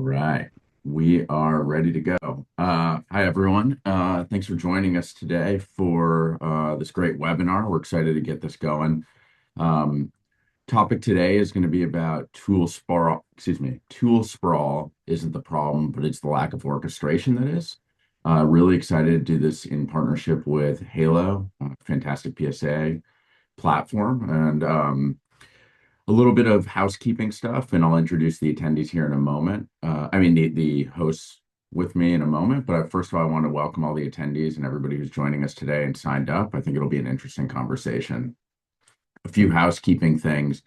right, we are ready to go. Hi, everyone. Thanks for joining us today for this great webinar. We're excited to get this going. Um, Topic today is going to be about tool sprawl. Excuse me, tool sprawl isn't the problem, but it's the lack of orchestration that is. Really excited to do this in partnership with Halo, fantastic PSA platform, and a little bit of housekeeping stuff, and I'll introduce the attendees here in a moment. The hosts with me in a moment. But first of all, I want to welcome all the attendees and everybody who's joining us today and signed up. I think it'll be an interesting conversation. A few housekeeping things.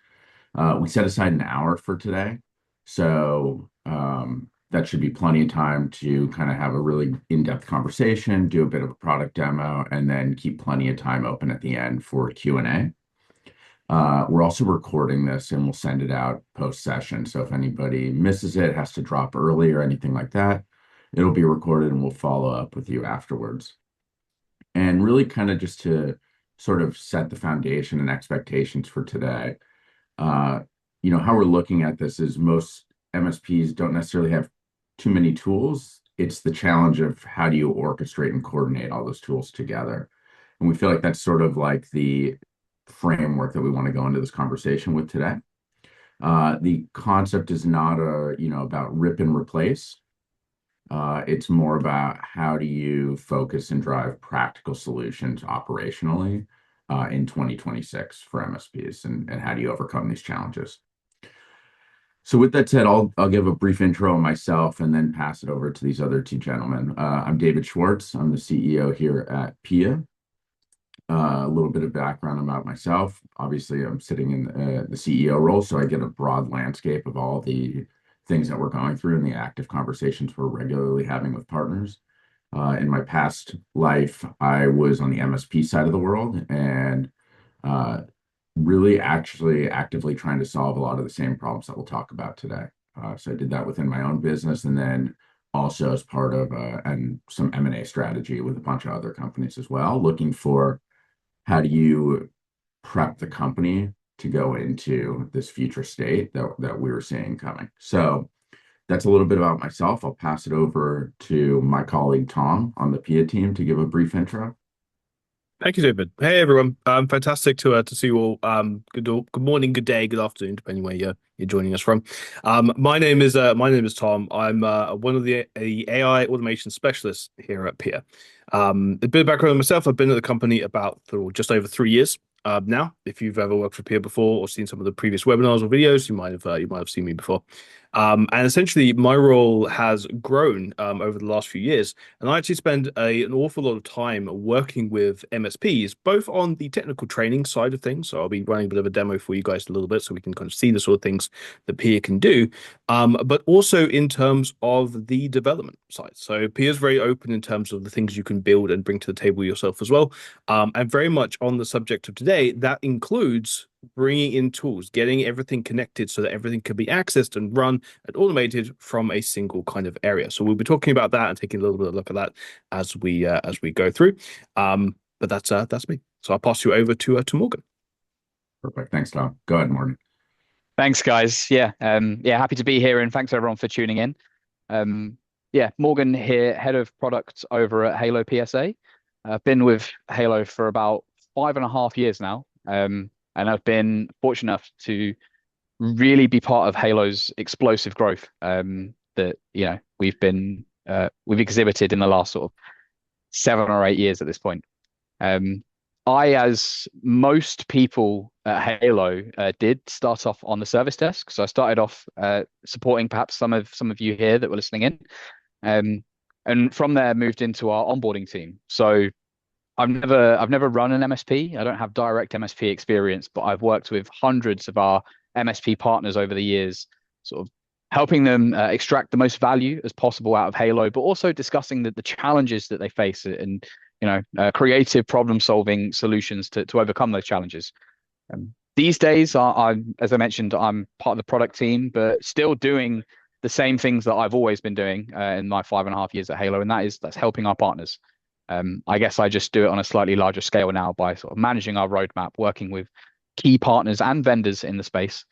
We set aside an hour for today, so that should be plenty of time to kind of have a really in-depth conversation, do a bit of a product demo, and then keep plenty of time open at the end for Q&A. We're also recording this and we'll send it out post-session. So if anybody misses it, has to drop early or anything like that, it'll be recorded and we'll follow up with you afterwards. And really kind of just to sort of set the foundation and expectations for today. How we're looking at this is most MSPs don't necessarily have too many tools. It's the challenge of how do you orchestrate and coordinate all those tools together. And we feel like that's sort of like the framework that we want to go into this conversation with today. The concept is not about rip and replace. It's more about how do you focus and drive practical solutions operationally in 2026 for MSPs, and how do you overcome these challenges. So with that said, I'll give a brief intro on myself and then pass it over to these other two gentlemen. I'm David Schwartz. I'm the CEO here at PIA. A little bit of background about myself. Obviously, I'm sitting in the CEO role, so I get a broad landscape of all the things that we're going through and the active conversations we're regularly having with partners. In my past life, I was on the MSP side of the world and really actually actively trying to solve a lot of the same problems that we'll talk about today. So I did that within my own business and then also as part of and some M&A strategy with a bunch of other companies as well, looking for how do you prep the company to go into this future state that we were seeing coming. So that's a little bit about myself. I'll pass it over to my colleague Tom on the PIA team to give a brief intro. Thank you, David. Hey, everyone. Fantastic to see you all. Good morning, good day, good afternoon, depending where you're joining us from. My name is Tom. I'm one of the AI automation specialists here at PIA. A bit of background on myself. I've been at the company about just over 3 years now. If you've ever worked for PIA before or seen some of the previous webinars or videos, you might have seen me before. And essentially, my role has grown over the last few years, and I actually spend an awful lot of time working with MSPs, both on the technical training side of things. So I'll be running a bit of a demo for you guys in a little bit, so we can kind of see the sort of things that PIA can do, but also in terms of the development side. So PIA is very open in terms of the things you can build and bring to the table yourself as well. And very much on the subject of today, that includes bringing in tools, getting everything connected so that everything can be accessed and run and automated from a single kind of area. So we'll be talking about that and taking a little bit of a look at that as we go through. But that's me. So I'll pass you over to Morgan. Perfect. Thanks, Tom. Go ahead, Morgan. Thanks, guys. Happy to be here, and thanks everyone for tuning in. Morgan here, head of product over at HaloPSA. I've been with Halo for about 5.5 years now, and I've been fortunate enough to really be part of Halo's explosive growth that we've exhibited in the last sort of 7 or 8 years at this point. As most people at Halo, did start off on the service desk. So I started off supporting perhaps some of you here that were listening in, and from there moved into our onboarding team. So I've never run an MSP. I don't have direct MSP experience, but I've worked with hundreds of our MSP partners over the years, sort of helping them extract the most value as possible out of Halo, but also discussing the challenges that they face and creative problem-solving solutions to overcome those challenges. These days, as I mentioned, I'm part of the product team, but still doing the same things that I've always been doing in my 5.5 years at Halo, and that's helping our partners. I guess I just do it on a slightly larger scale now by sort of managing our roadmap, working with key partners and vendors in the space.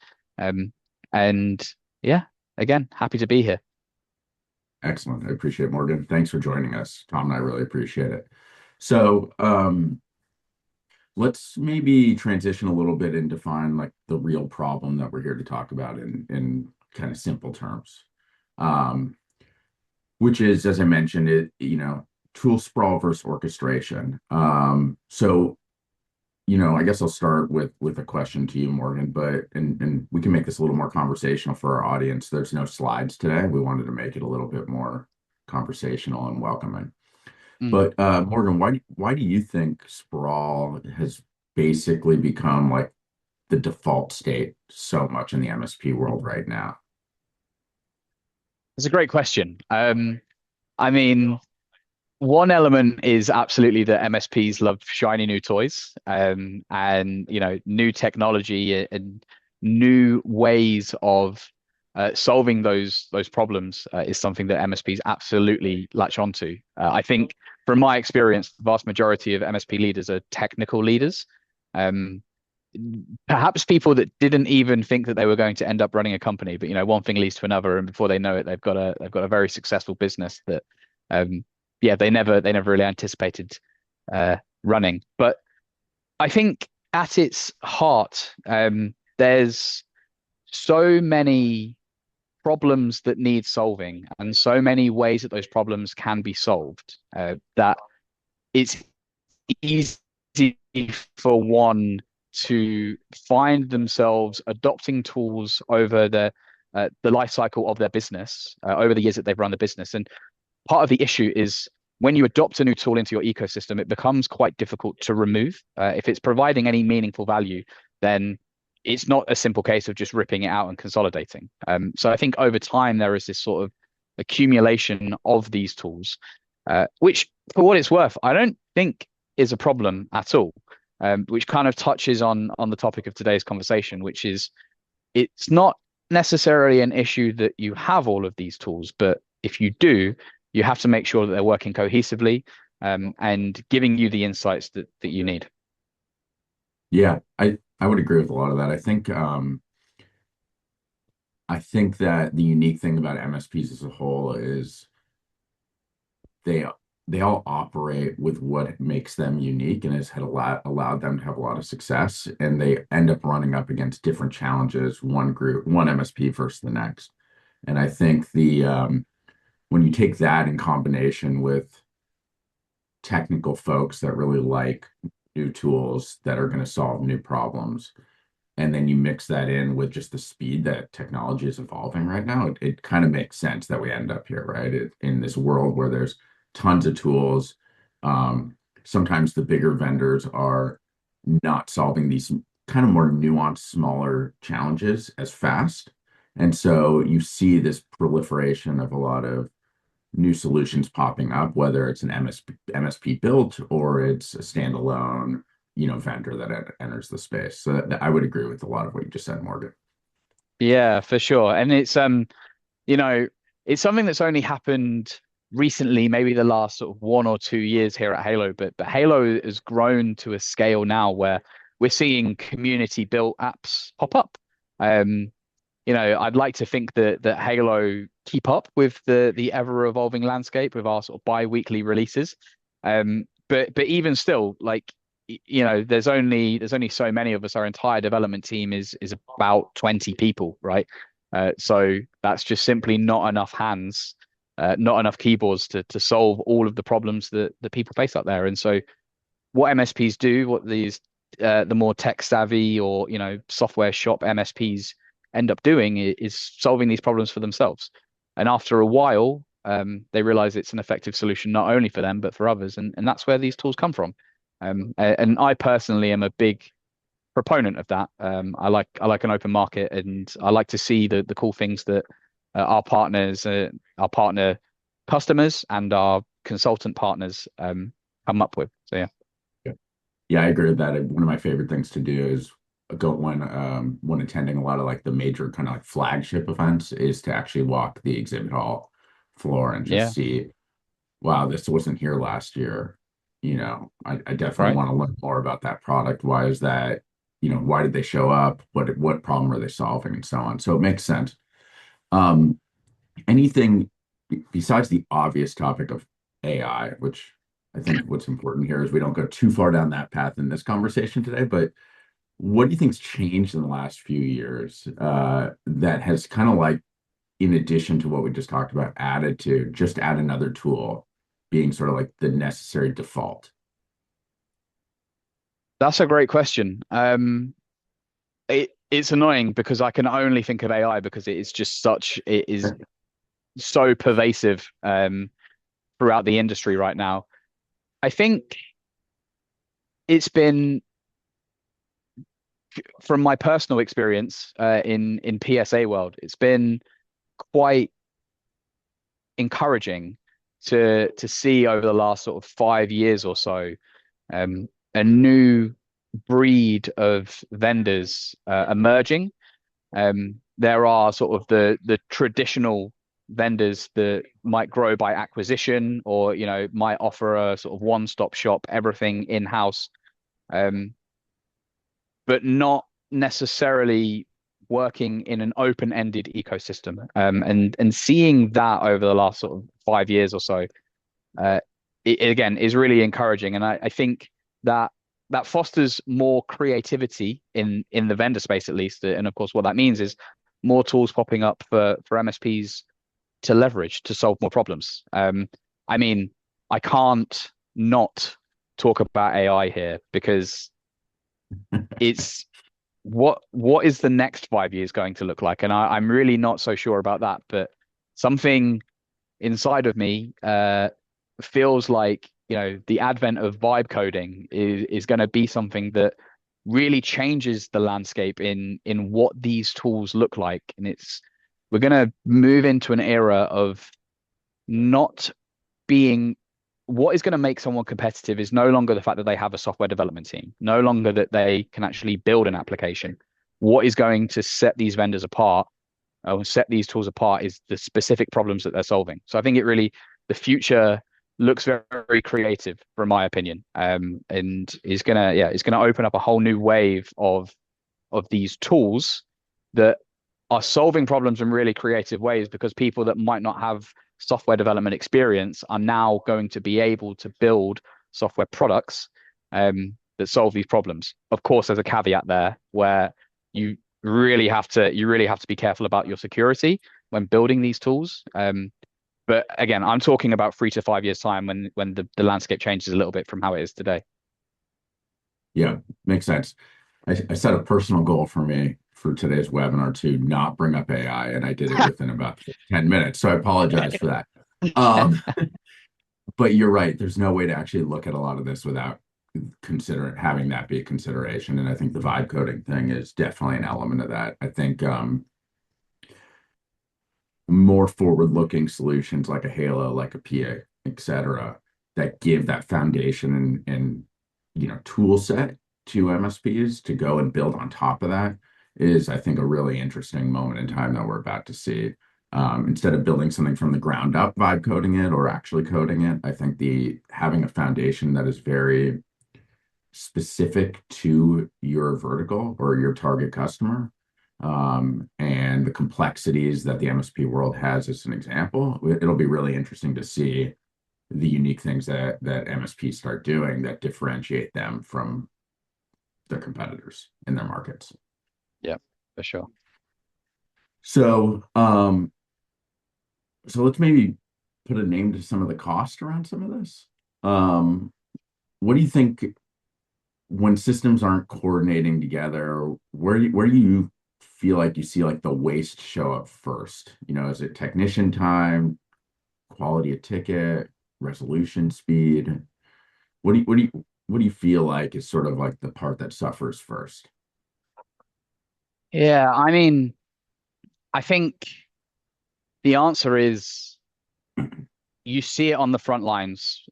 Again, happy to be here. Excellent. I appreciate it, Morgan. Thanks for joining us. Tom and I really appreciate it. So, let's maybe transition a little bit and define like the real problem that we're here to talk about in kind of simple terms. Um, which is, as I mentioned, tool sprawl versus orchestration. I guess I'll start with a question to you, Morgan, but and we can make this a little more conversational for our audience. There's no slides today. We wanted to make it a little bit more conversational and welcoming. Mm. But Morgan, why do you think sprawl has basically become like the default state so much in the MSP world right now? It's a great question. I mean, one element is absolutely that MSPs love shiny new toys, and new technology and new ways of solving those problems is something that MSPs absolutely latch onto. I think, from my experience, the vast majority of MSP leaders are technical leaders. Um, Perhaps people that didn't even think that they were going to end up running a company, but one thing leads to another, and before they know it, they've got a very successful business that yeah, they never really anticipated running. But I think at its heart, there's so many problems that need solving, and so many ways that those problems can be solved, that it's easy for one to find themselves adopting tools over the life cycle of their business, over the years that they've run the business. And part of the issue is, when you adopt a new tool into your ecosystem, it becomes quite difficult to remove. If it's providing any meaningful value, then it's not a simple case of just ripping it out and consolidating. So I think over time there is this sort of accumulation of these tools, which, for what it's worth, I don't think is a problem at all. Which kind of touches on the topic of today's conversation, which is, it's not necessarily an issue that you have all of these tools, but if you do, you have to make sure that they're working cohesively, and giving you the insights that you need. Yeah, I would agree with a lot of that. I think that the unique thing about MSPs as a whole is they they all operate with what makes them unique and has allowed them to have a lot of success, and they end up running up against different challenges, one MSP versus the next. And I think the when you take that in combination with technical folks that really like new tools that are going to solve new problems, and then you mix that in with just the speed that technology is evolving right now, it kind of makes sense that we end up here, right? In this world where there's tons of tools. Sometimes the bigger vendors are not solving these kind of more nuanced, smaller challenges as fast. And so you see this proliferation of a lot of new solutions popping up, whether it's an MSP built or it's a standalone, vendor that enters the space. So I would agree with a lot of what you just said, Morgan. Yeah, for sure. And you know, it's something that's only happened recently, maybe the last sort of 1 or 2 years here at Halo, but Halo has grown to a scale now where we're seeing community built apps pop up. Um, I'd like to think that Halo keep up with the ever evolving landscape with our sort of bi-weekly releases. But even still, like, there's only so many of us. Our entire development team is about 20 people, right? So that's just simply not enough hands, not enough keyboards to solve all of the problems that people face out there. And so what MSPs do, what these the more tech savvy or software shop MSPs end up doing, is solving these problems for themselves. And after a while, they realize it's an effective solution not only for them but for others, and that's where these tools come from. And I personally am a big proponent of that. I like an open market, and I like to see the cool things that our partners, our partner customers, and our consultant partners come up with. So yeah. Yeah. Yeah, I agree with that. One of my favorite things to do is go when attending a lot of like the major kind of like flagship events is to actually walk the exhibit hall floor and just Yeah. see, wow, this wasn't here last year. I definitely Right. want to learn more about that product. Why is that? Why did they show up? What problem are they solving, and so on. So it makes sense. Um, anything besides the obvious topic of AI, which I think what's important here is we don't go too far down that path in this conversation today, but what do you think's changed in the last few years that has kind of like, in addition to what we just talked about, added to just add another tool being sort of like the necessary default? That's a great question. It's annoying because I can only think of AI because it is so pervasive throughout the industry right now. I think it's been from my personal experience in PSA world, it's been quite encouraging to see over the last sort of 5 years or so a new breed of vendors emerging. There are sort of the traditional vendors that might grow by acquisition or might offer a sort of one-stop shop, everything in-house, but not necessarily working in an open-ended ecosystem. And seeing that over the last sort of 5 years or so, it again is really encouraging. And I think that that fosters more creativity in the vendor space at least. And of course, what that means is more tools popping up for MSPs to leverage to solve more problems. I mean, I can't not talk about AI here because it's what is the next 5 years going to look like? And I'm really not so sure about that. But something inside of me feels like the advent of vibe coding is going to be something that really changes the landscape in what these tools look like. And we're going to move into an era of not being what is going to make someone competitive is no longer the fact that they have a software development team, no longer that they can actually build an application. What is going to set these vendors apart or set these tools apart is the specific problems that they're solving. So I think the future looks very, very creative, from my opinion, and it's gonna open up a whole new wave of these tools that are solving problems in really creative ways because people that might not have software development experience are now going to be able to build software products that solve these problems. Of course, there's a caveat there where you really have to be careful about your security when building these tools. But again, I'm talking about 3 to 5 years time when the landscape changes a little bit from how it is today. Yeah, makes sense. I set a personal goal for me for today's webinar to not bring up AI, and I did it within about 10 minutes. So I apologize for that. Um, but you're right. There's no way to actually look at a lot of this without having that be a consideration. And I think the vibe coding thing is definitely an element of that. I think more forward-looking solutions like a Halo, like a PA, et cetera, that give that foundation and tool set to MSPs to go and build on top of that is, I think, a really interesting moment in time that we're about to see. Instead of building something from the ground up, vibe coding it or actually coding it, I think having a foundation that is very specific to your vertical or your target customer, and the complexities that the MSP world has as an example, it'll be really interesting to see the unique things that MSPs start doing that differentiate them from their competitors in their markets. Yeah, for sure. So, so let's maybe put a name to some of the cost around some of this. What do you think when systems aren't coordinating together? Where do you feel like you see like the waste show up first? Is it technician time, quality of ticket, resolution speed? What do you feel like is sort of like the part that suffers first? Yeah, I mean, I think the answer is you see it on the front lines,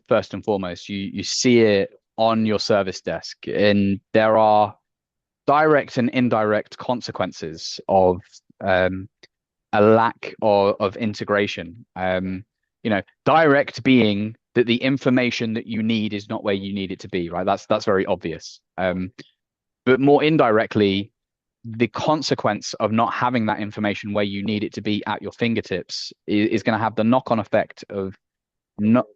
first and foremost. You see it on your service desk, and there are direct and indirect consequences of a lack of integration. Direct being that the information that you need is not where you need it to be, right? That's very obvious. But more indirectly, the consequence of not having that information where you need it to be at your fingertips is going to have the knock-on effect of not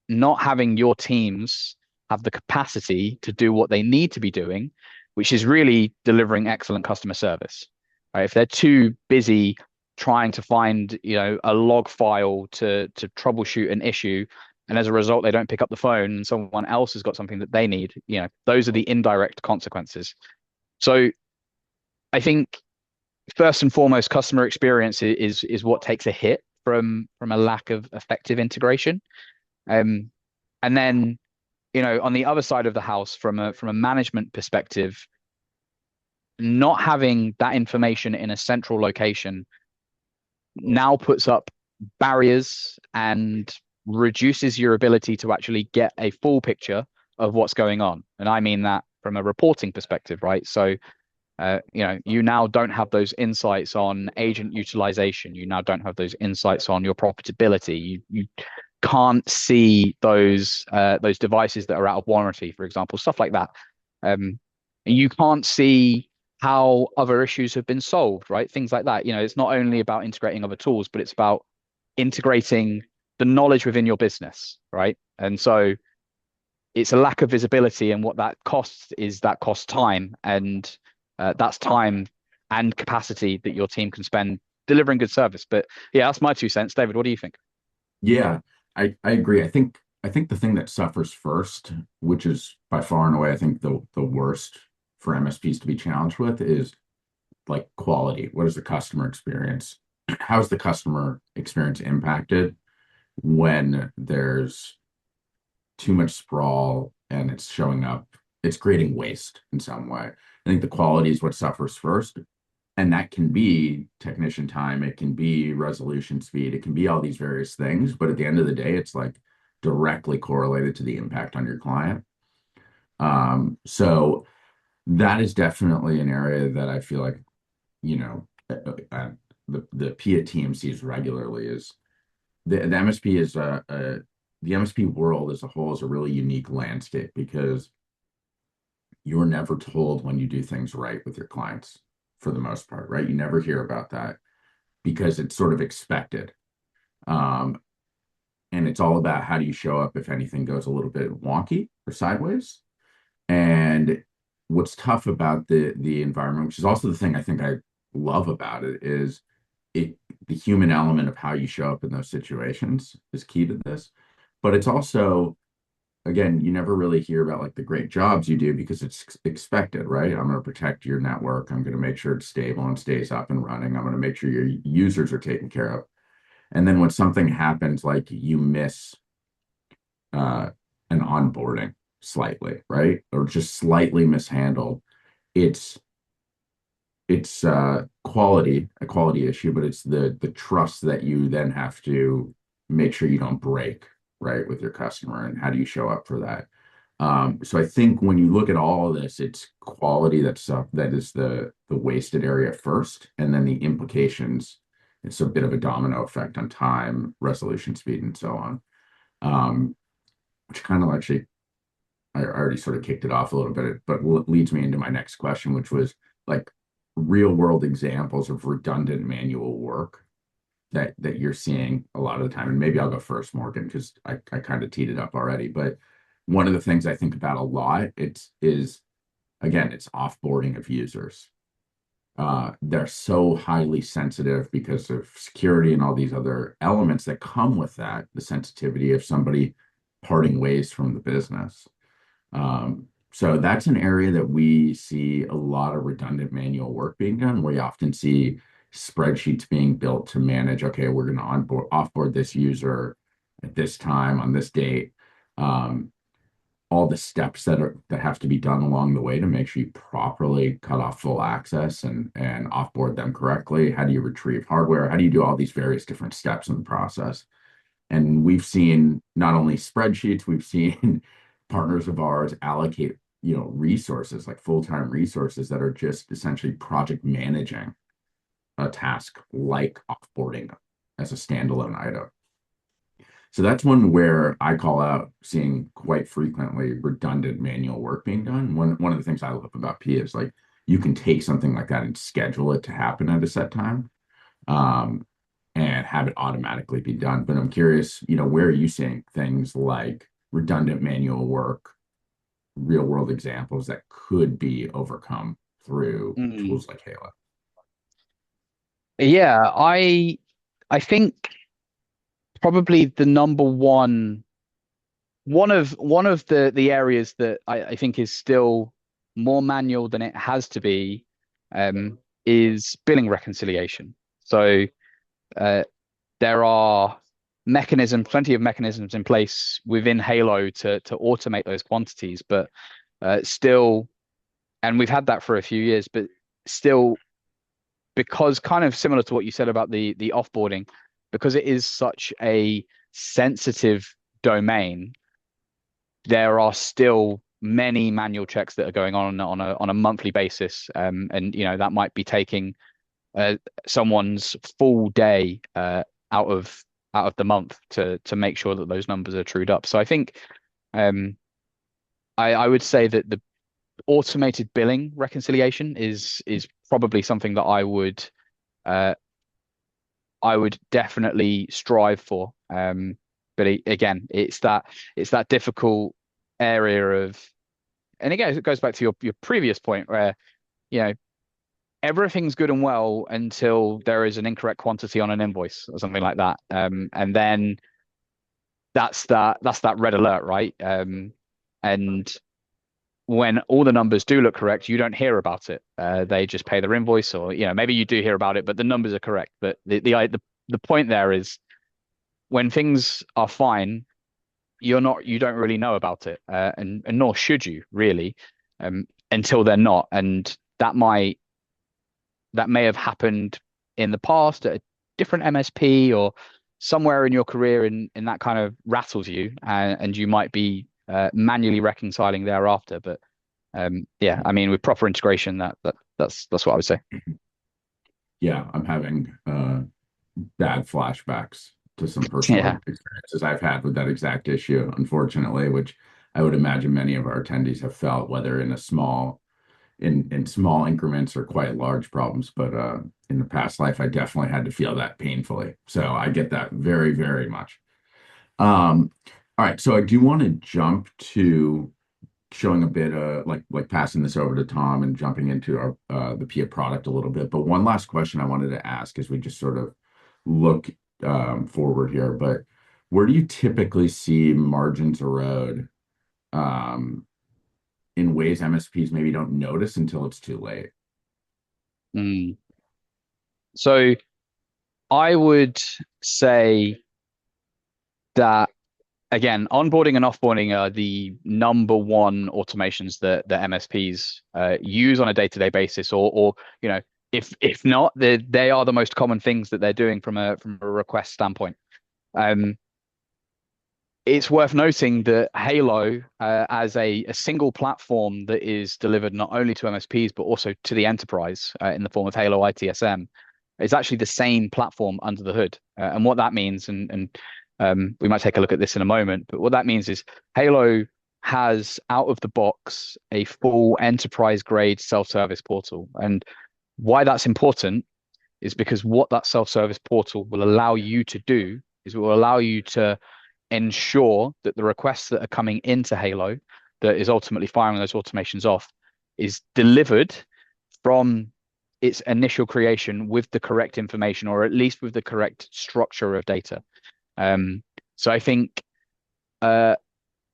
not having your teams have the capacity to do what they need to be doing, which is really delivering excellent customer service. Right? If they're too busy trying to find, a log file to troubleshoot an issue, and as a result they don't pick up the phone and someone else has got something that they need, those are the indirect consequences. So I think first and foremost, customer experience is what takes a hit from a lack of effective integration. Um, and then, on the other side of the house, from a management perspective, not having that information in a central location now puts up barriers and reduces your ability to actually get a full picture of what's going on. And I mean that from a reporting perspective, right? So you now don't have those insights on agent utilization. You now don't have those insights on your profitability. You can't see those devices that are out of warranty, for example, stuff like that. You can't see how other issues have been solved, right? Things like that. It's not only about integrating other tools, but it's about integrating the knowledge within your business, right? And so it's a lack of visibility, and what that costs is that costs time, and that's time and capacity that your team can spend delivering good service. But yeah, that's my 2 cents. David, what do you think? Yeah, I agree. I think the thing that suffers first, which is by far and away, I think the worst for MSPs to be challenged with, is like quality. What is the customer experience? How is the customer experience impacted when there's too much sprawl and it's showing up, it's creating waste in some way. I think the quality is what suffers first. And that can be technician time, it can be resolution speed, it can be all these various things. But at the end of the day, it's like directly correlated to the impact on your client. So that is definitely an area that I feel like, you know, the P at TMCs regularly is the MSP is the MSP world as a whole is a really unique landscape because you're never told when you do things right with your clients for the most part, right? You never hear about that because it's sort of expected. Um, and it's all about how do you show up if anything goes a little bit wonky or sideways. And what's tough about the environment, which is also the thing I think I love about it, is it the human element of how you show up in those situations is key to this. But it's also, again, you never really hear about like the great jobs you do because it's expected, right? I'm going to protect your network. I'm going to make sure it's stable and stays up and running. I'm going to make sure your users are taken care of. And then when something happens, like you miss uh, an onboarding slightly, right? Or just slightly mishandled, it's a quality issue, but it's the trust that you then have to make sure you don't break, right, with your customer, and how do you show up for that? So I think when you look at all of this, it's quality that is the wasted area first, and then the implications. It's a bit of a domino effect on time, resolution speed, and so on. Um, which kind of actually I already sort of kicked it off a little bit, but leads me into my next question, which was like real world examples of redundant manual work that you're seeing a lot of the time. And maybe I'll go first, Morgan, because I kind of teed it up already. But one of the things I think about a lot, is again, it's offboarding of users. They're so highly sensitive because of security and all these other elements that come with that, the sensitivity of somebody parting ways from the business. So that's an area that we see a lot of redundant manual work being done. We often see spreadsheets being built to manage, okay, we're going to offboard this user at this time on this date. All the steps that have to be done along the way to make sure you properly cut off full access and offboard them correctly. How do you retrieve hardware? How do you do all these various different steps in the process? And we've seen not only spreadsheets, we've seen partners of ours allocate, resources like full-time resources that are just essentially project managing a task like offboarding as a standalone item. So that's one where I call out seeing quite frequently redundant manual work being done. One of the things I love about P is like you can take something like that and schedule it to happen at a set time, um, and have it automatically be done. But I'm curious, where are you seeing things like redundant manual work, real world examples that could be overcome through Mm. tools like Halo? Yeah, I think probably the number one of the areas that I think is still more manual than it has to be, is billing reconciliation. So uh, there are plenty of mechanisms in place within Halo to automate those quantities, but still, and we've had that for a few years, but still, because kind of similar to what you said about the offboarding, because it is such a sensitive domain, there are still many manual checks that are going on a monthly basis, and that might be taking uh, someone's full day out of the month to make sure that those numbers are trued up. So I think, um, I would say that the automated billing reconciliation is probably something that uh, I would definitely strive for. But again, it's that difficult area of, and again, it goes back to your previous point where, you know, everything's good and well until there is an incorrect quantity on an invoice or something like that. And then that's that red alert, right? And when all the numbers do look correct, you don't hear about it. They just pay their invoice, or maybe you do hear about it, but the numbers are correct. But the point there is, when things are fine, you don't really know about it, and nor should you really, until they're not. And that may have happened in the past at a different MSP or somewhere in your career, and that kind of rattles you, and you might be manually reconciling thereafter. But yeah, I mean, with proper integration, that's what I would say. Yeah, I'm having bad flashbacks to some personal Yeah. experiences I've had with that exact issue, unfortunately, which I would imagine many of our attendees have felt, whether in small increments or quite large problems. But in the past life, I definitely had to feel that painfully. So I get that very, very much. All right, so I do want to jump to showing a bit like passing this over to Tom and jumping into our the PIA product a little bit. But one last question I wanted to ask as we just sort of look forward here. But where do you typically see margins erode um, in ways MSPs maybe don't notice until it's too late? Mm. So I would say that, again, onboarding and offboarding are the number one automations that MSPs use on a day-to-day basis, or if not, they are the most common things that they're doing from a request standpoint. Um, it's worth noting that Halo, as a single platform that is delivered not only to MSPs but also to the enterprise, in the form of Halo ITSM, is actually the same platform under the hood. And what that means, and we might take a look at this in a moment, but what that means is Halo has out of the box a full enterprise grade self-service portal. And why that's important is because what that self-service portal will allow you to do is it will allow you to ensure that the requests that are coming into Halo, that is ultimately firing those automations off, is delivered from its initial creation with the correct information, or at least with the correct structure of data. So I think, uh,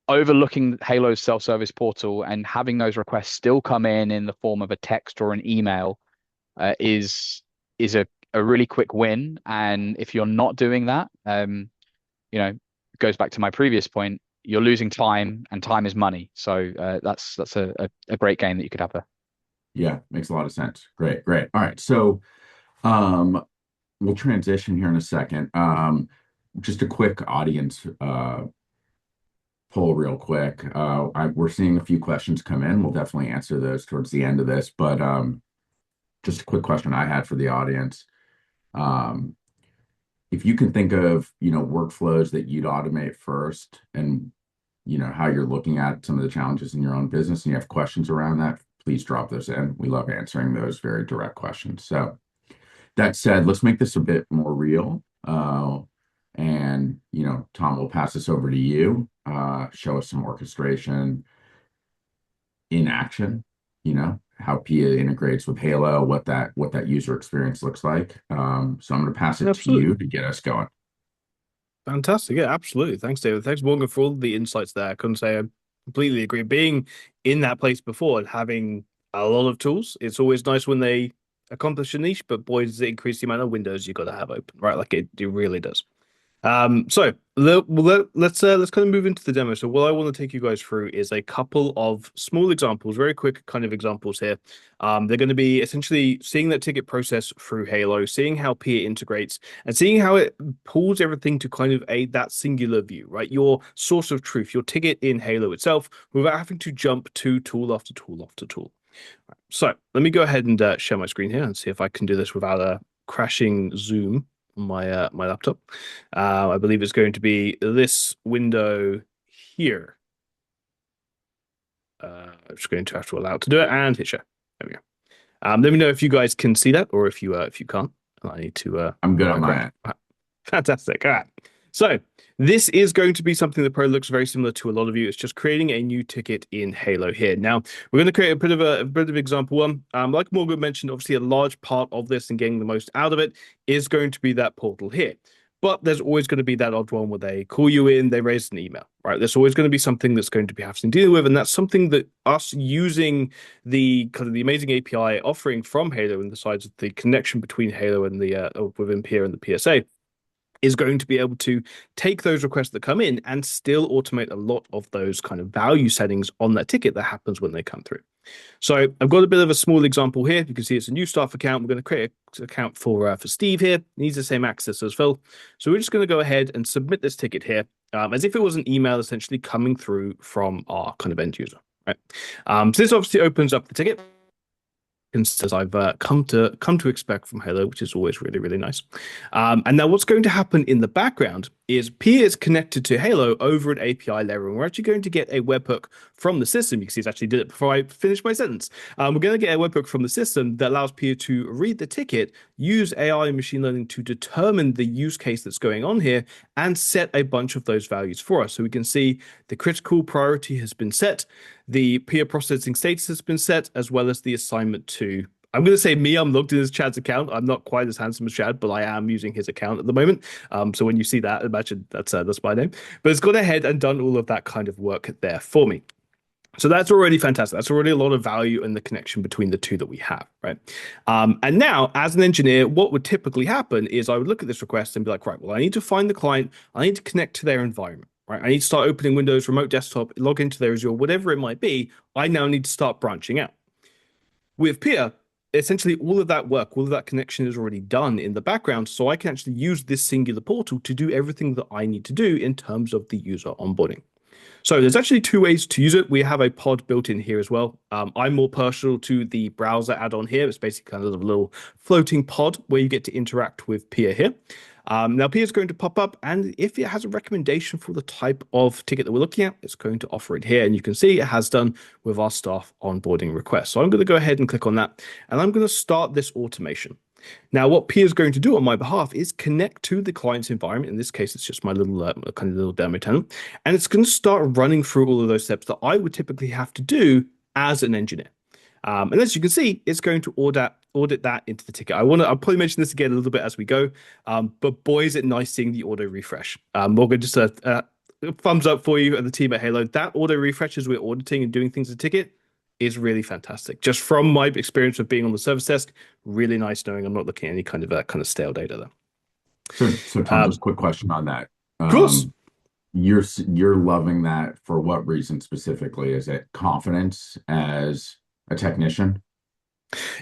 overlooking Halo's self-service portal and having those requests still come in the form of a text or an email, is a really quick win. And if you're not doing that, it goes back to my previous point. You're losing time, and time is money. So that's a great gain that you could have there. Yeah, makes a lot of sense. Great, great. All right, so um, we'll transition here in a second. Just a quick audience poll, real quick. We're seeing a few questions come in. We'll definitely answer those towards the end of this. But just a quick question I had for the audience. Um, if you can think of, workflows that you'd automate first, and how you're looking at some of the challenges in your own business, and you have questions around that, please drop those in. We love answering those very direct questions. So that said, let's make this a bit more real. And, Tom, we'll pass this over to you. Show us some orchestration in action, how PIA integrates with Halo, what that user experience looks like. So I'm going to pass it to Absolutely. you to get us going. Fantastic. Yeah, absolutely. Thanks, David. Thanks, Morgan, for all the insights there. I couldn't say I completely agree. Being in that place before and having a lot of tools, it's always nice when they accomplish a niche, but boy, does it increase the amount of windows you got to have open, right? Like it really does. Let's kind of move into the demo. So what I want to take you guys through is a couple of small examples, very quick kind of examples here. They're going to be essentially seeing that ticket process through Halo, seeing how Peer integrates, and seeing how it pulls everything to kind of that singular view, right? Your source of truth, your ticket in Halo itself, without having to jump to tool after tool after tool. So let me go ahead and share my screen here and see if I can do this without a crashing Zoom on my laptop. I believe it's going to be this window here. I'm just going to have to allow it to do it and hit share. There we go. Let me know if you guys can see that or if you can't. I need to. I'm good on my end. Fantastic. All right. So this is going to be something that probably looks very similar to a lot of you. It's just creating a new ticket in Halo here. Now we're going to create a bit of example one. Like Morgan mentioned, obviously a large part of this and getting the most out of it is going to be that portal here. But there's always going to be that odd one where they call you in, they raise an email, right? There's always going to be something that's going to be having to deal with, and that's something that us using the kind of the amazing API offering from Halo and the sides of the connection between Halo and the within Peer and the PSA is going to be able to take those requests that come in and still automate a lot of those kind of value settings on that ticket that happens when they come through. So I've got a bit of a small example here. You can see it's a new staff account. We're going to create an account for Steve here. He needs the same access as Phil. So we're just going to go ahead and submit this ticket here as if it was an email essentially coming through from our kind of end user, right? So this obviously opens up the ticket. As I've come to expect from Halo, which is always really, really nice. And now what's going to happen in the background is Peer is connected to Halo over an API layer, and we're actually going to get a webhook from the system. You can see it's actually did it before I finished my sentence. We're going to get a webhook from the system that allows Peer to read the ticket, use AI and machine learning to determine the use case that's going on here, and set a bunch of those values for us. So we can see the critical priority has been set, the Peer processing status has been set, as well as the assignment to, I'm going to say me, I'm logged in as Chad's account. I'm not quite as handsome as Chad, but I am using his account at the moment. So when you see that, imagine that's my name. But it's gone ahead and done all of that kind of work there for me. So that's already fantastic. That's already a lot of value in the connection between the two that we have, right? And now, as an engineer, what would typically happen is I would look at this request and be like, right, well, I need to find the client. I need to connect to their environment, right? I need to start opening Windows, remote desktop, log into their Azure, whatever it might be. I now need to start branching out. With Peer, essentially all of that work, all of that connection is already done in the background. So I can actually use this singular portal to do everything that I need to do in terms of the user onboarding. So there's actually two ways to use it. We have a pod built in here as well. I'm more partial to the browser add-on here. It's basically kind of a little floating pod where you get to interact with Peer here. Now Peer is going to pop up, and if it has a recommendation for the type of ticket that we're looking at, it's going to offer it here. And you can see it has done with our staff onboarding request. So I'm going to go ahead and click on that, and I'm going to start this automation. Now, what Peer is going to do on my behalf is connect to the client's environment. In this case, it's just my little kind of little demo tenant, and it's going to start running through all of those steps that I would typically have to do as an engineer. And as you can see, it's going to audit that into the ticket. I'll probably mention this again a little bit as we go, but boy, is it nice seeing the auto refresh. Morgan, just a thumbs up for you and the team at Halo. That auto refresh as we're auditing and doing things in the ticket is really fantastic. Just from my experience of being on the service desk, really nice knowing I'm not looking at any kind of stale data there. So Tom, just a quick question on that. Of course. You're loving that for what reason specifically? Is it confidence as a technician?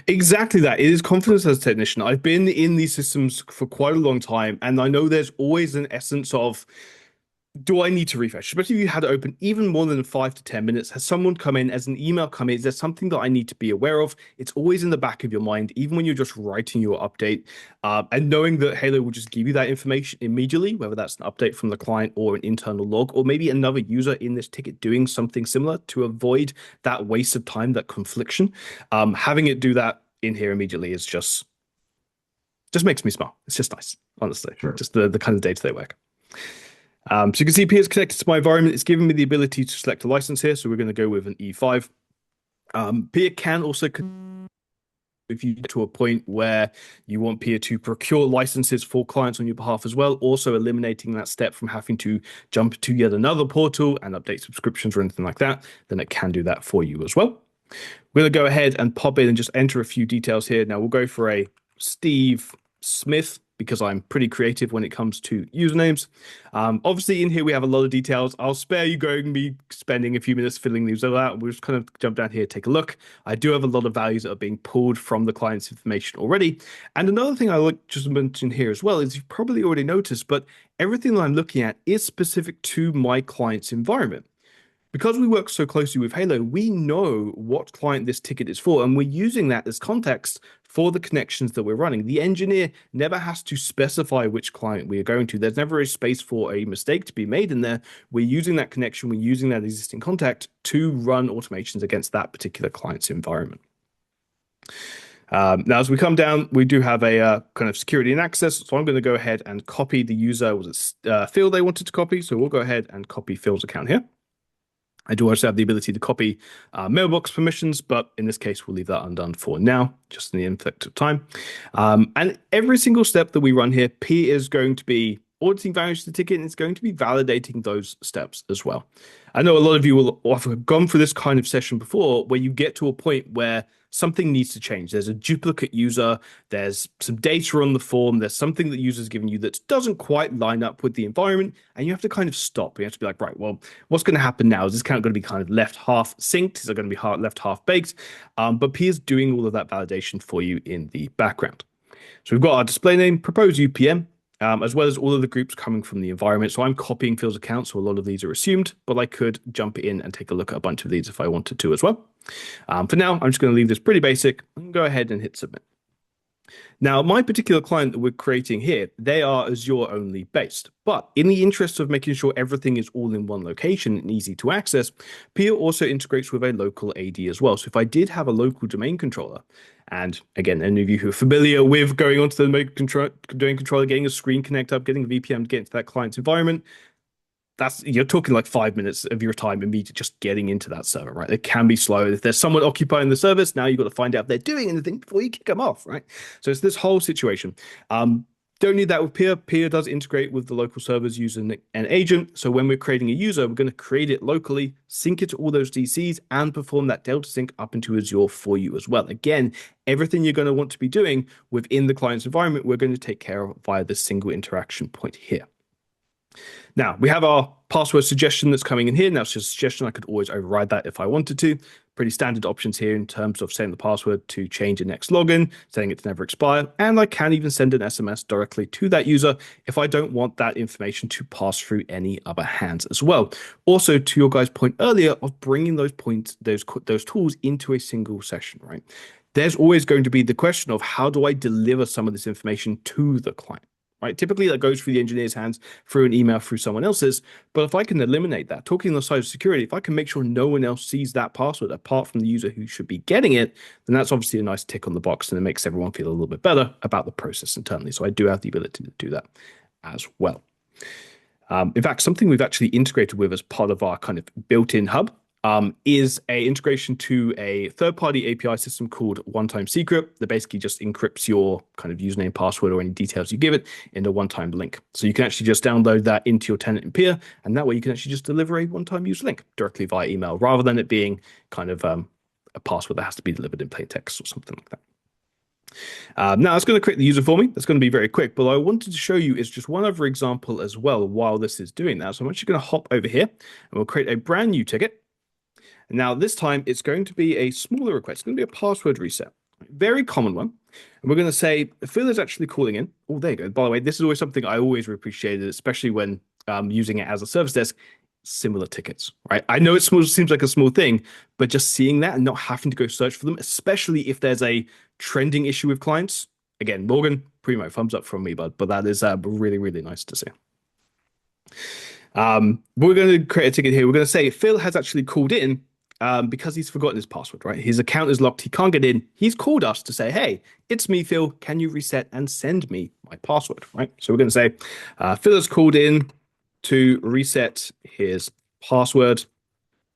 Exactly that. It is confidence as a technician. I've been in these systems for quite a long time, and I know there's always an essence of do I need to refresh? Especially if you had it open even more than 5 to 10 minutes. Has someone come in? Has an email come in? Is there something that I need to be aware of? It's always in the back of your mind, even when you're just writing your update. And knowing that Halo will just give you that information immediately, whether that's an update from the client or an internal log, or maybe another user in this ticket doing something similar to avoid that waste of time, that confliction. Having it do that in here immediately is just makes me smile. It's just nice, honestly. Sure. Just the kind of day-to-day work. So you can see P is connected to my environment. It's giving me the ability to select a license here. So we're going to go with an E5. P can also, if you get to a point where you want Pia to procure licenses for clients on your behalf as well, also eliminating that step from having to jump to yet another portal and update subscriptions or anything like that, then it can do that for you as well. We're going to go ahead and pop in and just enter a few details here. Now we'll go for a Steve Smith because I'm pretty creative when it comes to usernames. Obviously in here we have a lot of details. I'll spare you going me spending a few minutes filling these all out. We'll just kind of jump down here, take a look. I do have a lot of values that are being pulled from the client's information already. And another thing I like just mention here as well is you've probably already noticed, but everything that I'm looking at is specific to my client's environment. Because we work so closely with Halo, we know what client this ticket is for, and we're using that as context for the connections that we're running. The engineer never has to specify which client we are going to. There's never a space for a mistake to be made in there. We're using that connection, we're using that existing contact to run automations against that particular client's environment. Now, as we come down, we do have a kind of security and access. So I'm going to go ahead and copy the user, field they wanted to copy. So we'll go ahead and copy Phil's account here. I do also have the ability to copy mailbox permissions, but in this case, we'll leave that undone for now, just in the interest of time. And every single step that we run here, P is going to be auditing values to the ticket, and it's going to be validating those steps as well. I know a lot of you will have gone through this kind of session before where you get to a point where something needs to change. There's a duplicate user, there's some data on the form, there's something that the user's given you that doesn't quite line up with the environment, and you have to kind of stop. You have to be like, right, well, what's going to happen now? Is this kind of going to be kind of left half synced? Is it going to be left half baked? But P is doing all of that validation for you in the background. So we've got our display name, propose UPM, as well as all of the groups coming from the environment. So I'm copying Phil's account, so a lot of these are assumed, but I could jump in and take a look at a bunch of these if I wanted to as well. For now, I'm just going to leave this pretty basic and go ahead and hit submit. Now, my particular client that we're creating here, they are Azure only based, but in the interest of making sure everything is all in one location and easy to access, Pia also integrates with a local AD as well. So if I did have a local domain controller, and again, any of you who are familiar with going onto the domain controller, getting a screen connect up, getting a VPN to get into that client's environment, you're talking like 5 minutes of your time immediately just getting into that server, right? It can be slow. If there's someone occupying the service, now you've got to find out if they're doing anything before you kick them off, right? So it's this whole situation. Don't need that with Pia. Pia does integrate with the local servers using an agent. So when we're creating a user, we're going to create it locally, sync it to all those DCs, and perform that Delta sync up into Azure for you as well. Again, everything you're going to want to be doing within the client's environment, we're going to take care of via this single interaction point here. Now, we have our password suggestion that's coming in here. Now, it's just a suggestion. I could always override that if I wanted to. Pretty standard options here in terms of setting the password to change your next login, setting it to never expire, and I can even send an SMS directly to that user if I don't want that information to pass through any other hands as well. Also, to your guys' point earlier of bringing those tools into a single session, right? There's always going to be the question of how do I deliver some of this information to the client? Right? Typically, that goes through the engineer's hands, through an email, through someone else's. But if I can eliminate that, talking on the side of security, if I can make sure no one else sees that password apart from the user who should be getting it, then that's obviously a nice tick on the box, and it makes everyone feel a little bit better about the process internally. So I do have the ability to do that as well. In fact, something we've actually integrated with as part of our kind of built-in hub is a integration to a third-party API system called One-Time Secret that basically just encrypts your kind of username, password, or any details you give it in a one-time link. So you can actually just download that into your tenant in Pia, and that way you can actually just deliver a one-time user link directly via email, rather than it being kind of a password that has to be delivered in plain text or something like that. Now, it's going to create the user for me. That's going to be very quick, but what I wanted to show you is just one other example as well while this is doing that. So I'm actually going to hop over here, and we'll create a brand new ticket. Now, this time, it's going to be a smaller request. It's going to be a password reset. Very common one. And we're going to say, Phil is actually calling in. Oh, there you go. By the way, this is always something I always appreciated, especially when using it as a service desk, similar tickets, right? I know it seems like a small thing, but just seeing that and not having to go search for them, especially if there's a trending issue with clients. Again, Morgan, primo, thumbs up from me, bud. But that is really, really nice to see. We're going to create a ticket here. We're going to say Phil has actually called in because he's forgotten his password, right? His account is locked. He can't get in. He's called us to say, hey, it's me, Phil. Can you reset and send me my password, right? So we're going to say Phil has called in to reset his password.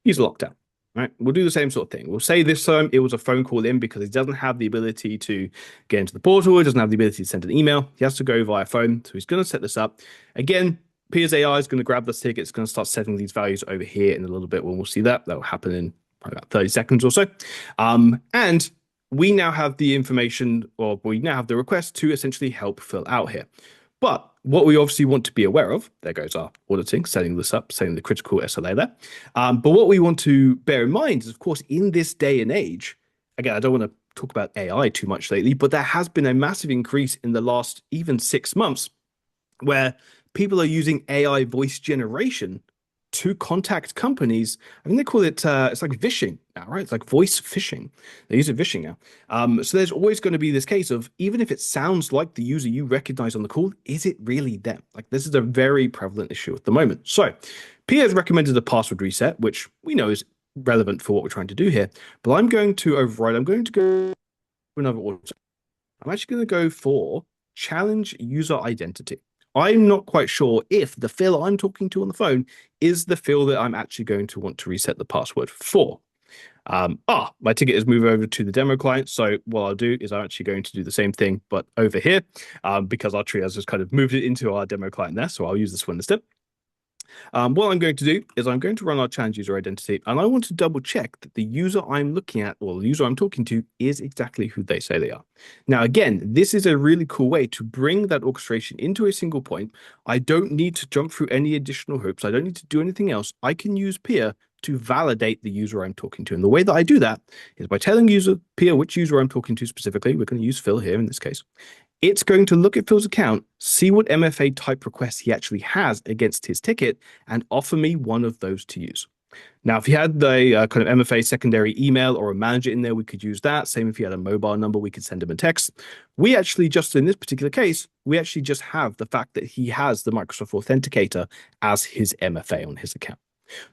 He's locked out, right? We'll do the same sort of thing. We'll say this time it was a phone call in because he doesn't have the ability to get into the portal. He doesn't have the ability to send an email. He has to go via phone. So he's going to set this up. Again, Pia's AI is going to grab this ticket. It's going to start setting these values over here in a little bit when we'll see that. That will happen in probably about 30 seconds or so. And we now have the information, or we now have the request to essentially help Phil out here. But what we obviously want to be aware of, there goes our auditing, setting this up, setting the critical SLA there. But what we want to bear in mind is, of course, in this day and age, again, I don't want to talk about AI too much lately, but there has been a massive increase in the last even 6 months where people are using AI voice generation to contact companies. I think they call it, it's like phishing now, right? It's like voice phishing. They use it phishing now. So there's always going to be this case of, even if it sounds like the user you recognize on the call, is it really them? Like, this is a very prevalent issue at the moment. So Pia has recommended a password reset, which we know is relevant for what we're trying to do here. But I'm going to override. I'm going to go for another order. I'm actually going to go for challenge user identity. I'm not quite sure if the Phil I'm talking to on the phone is the Phil that I'm actually going to want to reset the password for. My ticket is moved over to the demo client. So what I'll do is I'm actually going to do the same thing, but over here, because our tree has just kind of moved it into our demo client there. So I'll use this one instead. What I'm going to do is I'm going to run our challenge user identity, and I want to double check that the user I'm looking at, or the user I'm talking to, is exactly who they say they are. Now, again, this is a really cool way to bring that orchestration into a single point. I don't need to jump through any additional hoops. I don't need to do anything else. I can use Pia to validate the user I'm talking to. And the way that I do that is by telling Pia which user I'm talking to specifically. We're going to use Phil here in this case. It's going to look at Phil's account, see what MFA type requests he actually has against his ticket, and offer me one of those to use. Now, if you had the kind of MFA secondary email or a manager in there, we could use that. Same if you had a mobile number, we could send him a text. We actually, just in this particular case, we actually just have the fact that he has the Microsoft Authenticator as his MFA on his account.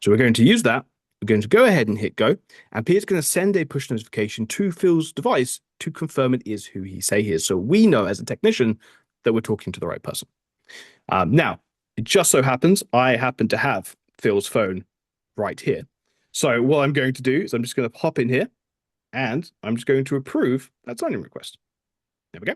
So we're going to use that. We're going to go ahead and hit go, and Pia's going to send a push notification to Phil's device to confirm it is who he say he is. So we know as a technician that we're talking to the right person. Now, it just so happens I happen to have Phil's phone right here. So what I'm going to do is I'm just going to hop in here, and I'm just going to approve that sign-in request. There we go.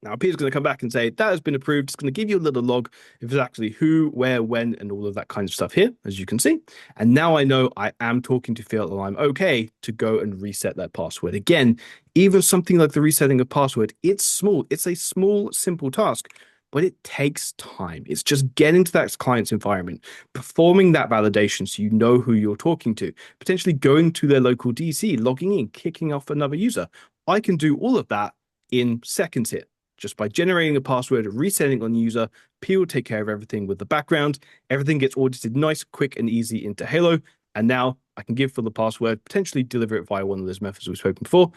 Now, Peter's going to come back and say, that has been approved. It's going to give you a little log of exactly who, where, when, and all of that kind of stuff here, as you can see. And now I know I am talking to Phil and I'm okay to go and reset that password. Again, even something like the resetting of password, it's small. It's a small, simple task, but it takes time. It's just getting to that client's environment, performing that validation so you know who you're talking to, potentially going to their local DC, logging in, kicking off another user. I can do all of that in seconds here. Just by generating a password, resetting on the user, P will take care of everything with the background. Everything gets audited nice, quick, and easy into Halo. And now I can give Phil the password, potentially deliver it via one of those methods we've spoken before,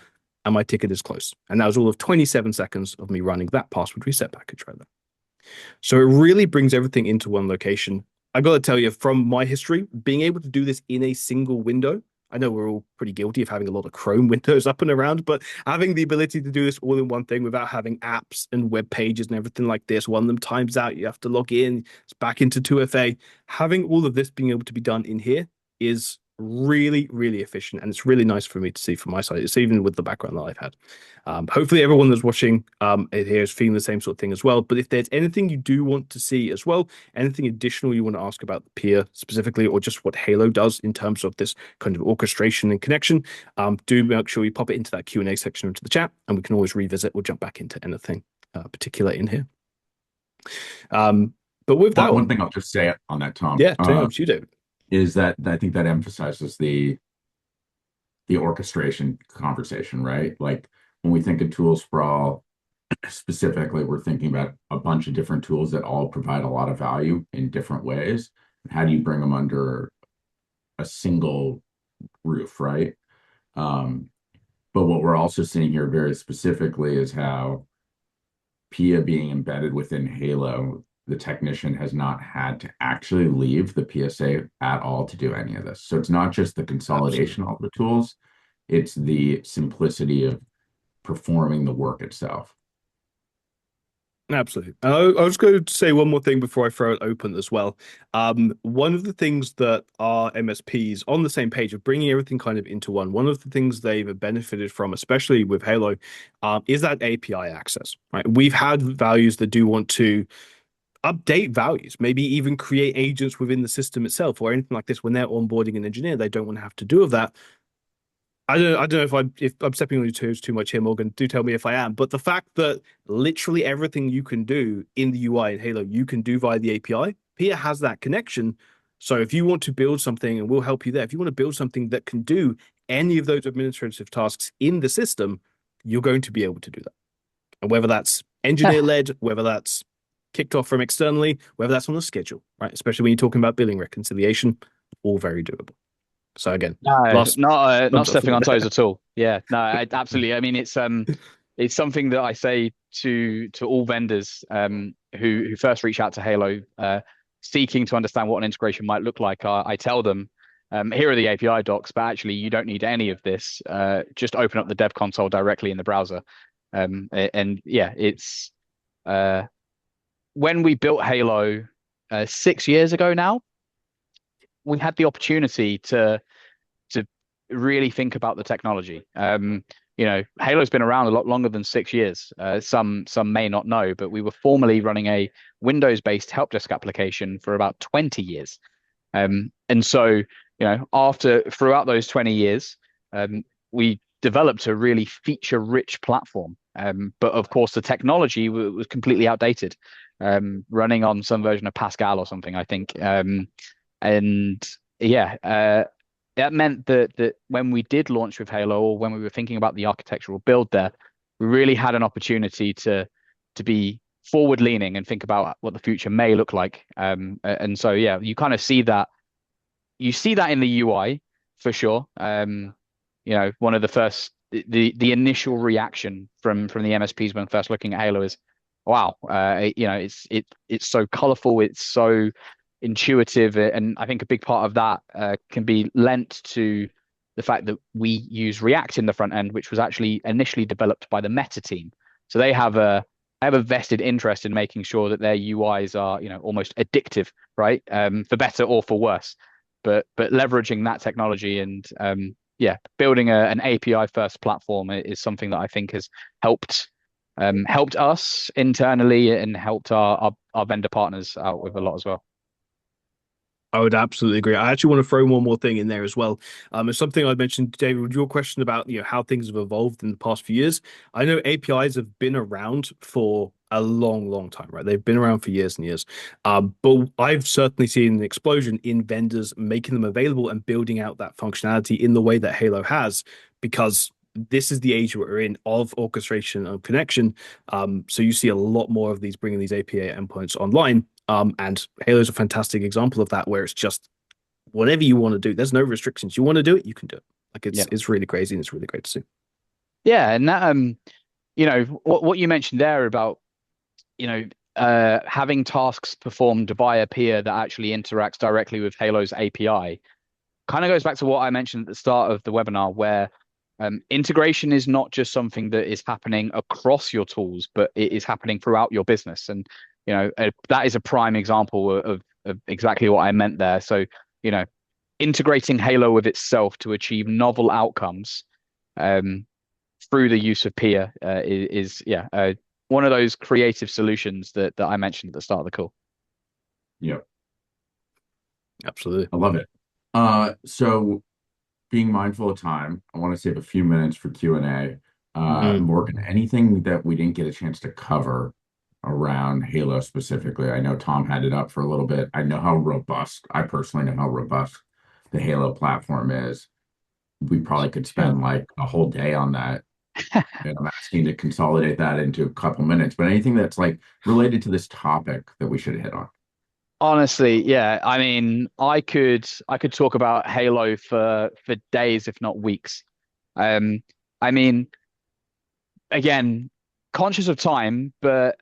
and my ticket is closed. And that was all of 27 seconds of me running that password reset package right there. So it really brings everything into one location. I got to tell you, from my history, being able to do this in a single window, I know we're all pretty guilty of having a lot of Chrome windows up and around, but having the ability to do this all in one thing without having apps and web pages and everything like this, one of them times out, you have to log in, it's back into 2FA. Having all of this being able to be done in here is really, really efficient. And it's really nice for me to see from my side. It's even with the background that I've had. Hopefully everyone that's watching it here is feeling the same sort of thing as well. But if there's anything you do want to see as well, anything additional you want to ask about Pia specifically, or just what Halo does in terms of this kind of orchestration and connection, do make sure you pop it into that Q&A section into the chat, and we can always revisit or jump back into anything particular in here. But with that one thing I'll just say on that, Tom. Yeah, tell me what you do. Is that I think that emphasizes the orchestration conversation, right? Like when we think of tool sprawl, specifically, we're thinking about a bunch of different tools that all provide a lot of value in different ways. How do you bring them under a single roof, right? Um, but what we're also seeing here very specifically is how PIA being embedded within Halo, the technician has not had to actually leave the PSA at all to do any of this. So it's not just the Absolutely. consolidation of the tools, it's the simplicity of performing the work itself. Absolutely. And I was going to say one more thing before I throw it open as well. One of the things that our MSPs on the same page of bringing everything kind of into one of the things they've benefited from, especially with Halo, is that API access, right? We've had values that do want to update values, maybe even create agents within the system itself or anything like this. When they're onboarding an engineer, they don't want to have to do of that. I don't know if I'm stepping on your toes too much here, Morgan. Do tell me if I am. But the fact that literally everything you can do in the UI in Halo, you can do via the API. Pia has that connection. So if you want to build something, and we'll help you there. If you want to build something that can do any of those administrative tasks in the system, you're going to be able to do that. And whether that's engineer led, whether that's kicked off from externally, whether that's on a schedule, right? Especially when you're talking about billing reconciliation, all very doable. So again, No, last not thumbs up for stepping me on toes there. at all. Yeah, no, absolutely. I mean, it's something that I say to all vendors who first reach out to Halo, seeking to understand what an integration might look like. I tell them, here are the API docs, but actually you don't need any of this. Just open up the dev console directly in the browser. And yeah, it's when we built Halo 6 years ago now, we had the opportunity to really think about the technology. Halo's been around a lot longer than 6 years. Some may not know, but we were formerly running a Windows-based help desk application for about 20 years. And so, after throughout those 20 years, we developed a really feature-rich platform. But of course, the technology was completely outdated, running on some version of Pascal or something, I think. And yeah, that meant that when we did launch with Halo, or when we were thinking about the architectural build there, we really had an opportunity to be forward leaning and think about what the future may look like. And so yeah, you kind of see that in the UI for sure. One of the first the initial reaction from the MSPs when first looking at Halo is, wow, it's so colorful, it's so intuitive, and I think a big part of that can be lent to the fact that we use React in the front end, which was actually initially developed by the Meta team. So they have a vested interest in making sure that their UIs are, almost addictive, right? For better or for worse. But leveraging that technology and yeah, building an API first platform is something that I think has helped us internally and helped our vendor partners out with a lot as well. I would absolutely agree. I actually want to throw one more thing in there as well. It's something I mentioned, David, with your question about how things have evolved in the past few years. I know APIs have been around for a long, long time, right? They've been around for years and years. But I've certainly seen an explosion in vendors making them available and building out that functionality in the way that Halo has, because this is the age we're in of orchestration and connection. So you see a lot more of these bringing these API endpoints online. And Halo is a fantastic example of that, where it's just whatever you want to do. There's no restrictions. You want to do it, you can do it. Like Yeah. it's really crazy and it's really great to see. Yeah, and that what you mentioned there about having tasks performed by a peer that actually interacts directly with Halo's API kind of goes back to what I mentioned at the start of the webinar, where integration is not just something that is happening across your tools, but it is happening throughout your business. And that is a prime example of exactly what I meant there. So integrating Halo with itself to achieve novel outcomes through the use of Pia is one of those creative solutions that I mentioned at the start of the call. Yeah, Absolutely. I love it. So being mindful of time, I want to save a few minutes for Q&A. Mm. Morgan, anything that we didn't get a chance to cover around Halo specifically? I know Tom had it up for a little bit. I personally know how robust the Halo platform is. We probably could Sure. spend like a whole day on that. And I'm asking to consolidate that into a couple minutes, but anything that's like related to this topic that we should hit on. Honestly, yeah. I mean, I could talk about Halo for days, if not weeks. Um, I mean, again, conscious of time, but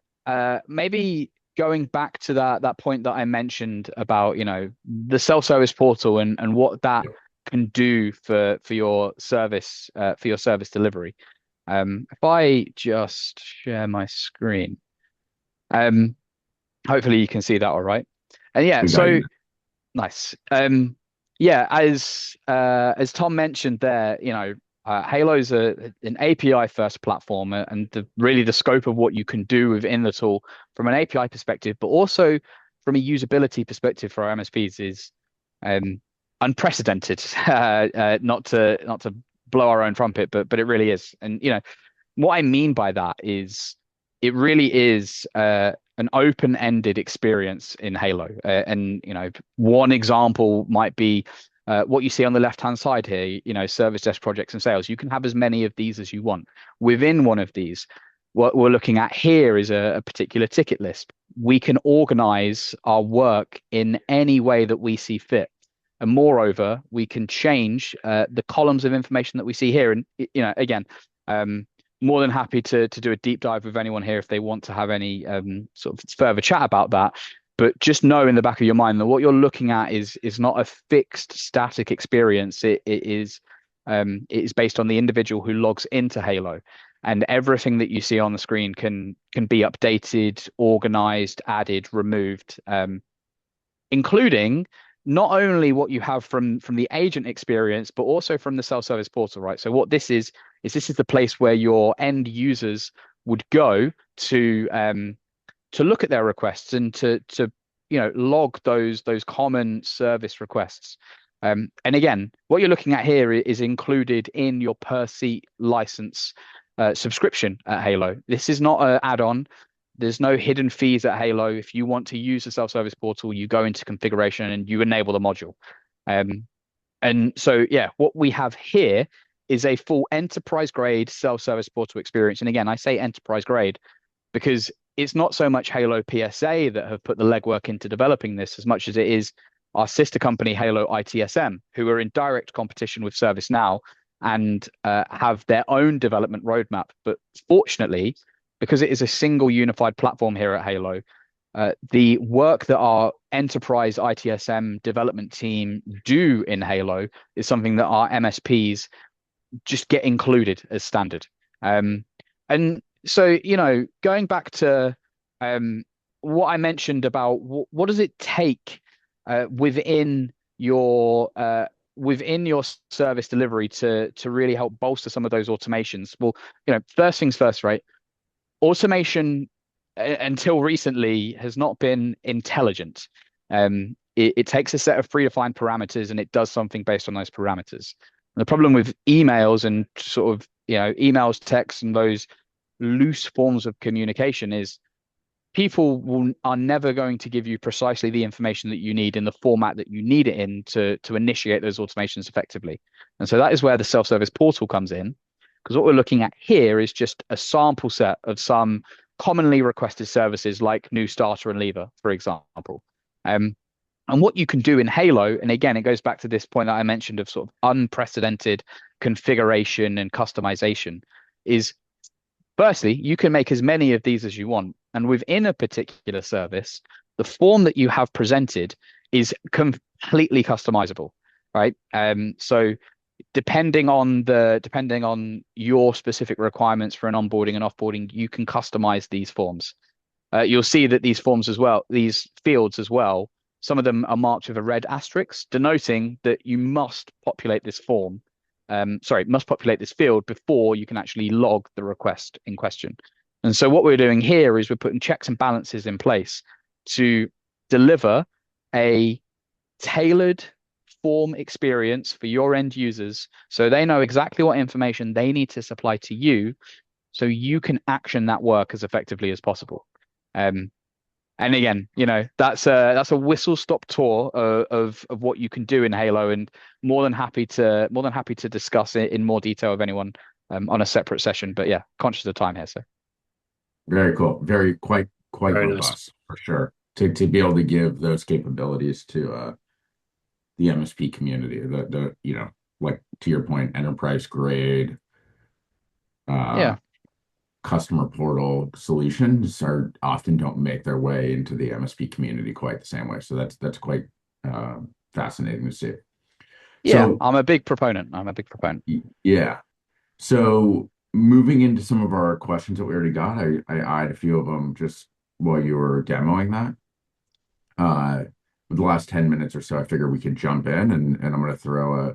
maybe going back to that point that I mentioned about, the self-service portal and what that Yep. can do for your service delivery. If I just share my screen, um, hopefully you can see that all right. And yeah, We got so you. nice. Yeah, as Tom mentioned there, Halo's an API first platform, and really the scope of what you can do within the tool from an API perspective, but also from a usability perspective for our MSPs is um, unprecedented. Not to blow our own trumpet, but it really is. And what I mean by that is it really is an open-ended experience in Halo. And one example might be what you see on the left-hand side here, service desk projects and sales. You can have as many of these as you want. Within one of these, what we're looking at here is a particular ticket list. We can organize our work in any way that we see fit. And moreover, we can change the columns of information that we see here. And, again, um, more than happy to do a deep dive with anyone here if they want to have any sort of further chat about that. But just know in the back of your mind that what you're looking at is not a fixed static experience. It is based on the individual who logs into Halo, and everything that you see on the screen can be updated, organized, added, removed, including not only what you have from the agent experience, but also from the self-service portal, right? So what this is the place where your end users would go to look at their requests and to log those common service requests. And again, what you're looking at here is included in your per seat license subscription at Halo. This is not an add-on. There's no hidden fees at Halo. If you want to use the self-service portal, you go into configuration and you enable the module. And so, yeah, what we have here is a full enterprise grade self-service portal experience. And again, I say enterprise grade because it's not so much HaloPSA that have put the legwork into developing this as much as it is our sister company, Halo ITSM, who are in direct competition with ServiceNow and have their own development roadmap. But fortunately, because it is a single unified platform here at Halo, the work that our enterprise ITSM development team do in Halo is something that our MSPs just get included as standard. And so, going back to what I mentioned about what does it take within your service delivery to really help bolster some of those automations. Well, first things first, right? Automation until recently has not been intelligent. It takes a set of predefined parameters and it does something based on those parameters. And the problem with emails and sort of emails, texts, and those loose forms of communication is people are never going to give you precisely the information that you need in the format that you need it in to initiate those automations effectively. And so that is where the self-service portal comes in, because what we're looking at here is just a sample set of some commonly requested services like new starter and leaver, for example. And what you can do in Halo, and again, it goes back to this point that I mentioned of sort of unprecedented configuration and customization, is firstly, you can make as many of these as you want. And within a particular service, the form that you have presented is completely customizable, right? So depending on your specific requirements for an onboarding and offboarding, you can customize these forms. You'll see that these forms as well, these fields as well, some of them are marked with a red asterisk, denoting that you must populate this form. Must populate this field before you can actually log the request in question. And so what we're doing here is we're putting checks and balances in place to deliver a tailored form experience for your end users so they know exactly what information they need to supply to you so you can action that work as effectively as possible. And again, that's a whistle stop tour of what you can do in Halo, and more than happy to discuss it in more detail with anyone on a separate session. But yeah, conscious of time here. So Very cool. Very quite Very nice. robust for sure. To be able to give those capabilities to the MSP community, the like to your point, enterprise grade uh yeah, customer portal solutions are often don't make their way into the MSP community quite the same way. So that's quite uh, fascinating to see. yeah, So I'm a big proponent. I'm a big proponent. yeah. So moving into some of our questions that we already got, I eyed a few of them just while you were demoing that. With the last 10 minutes or so, I figure we could jump in and I'm going to throw a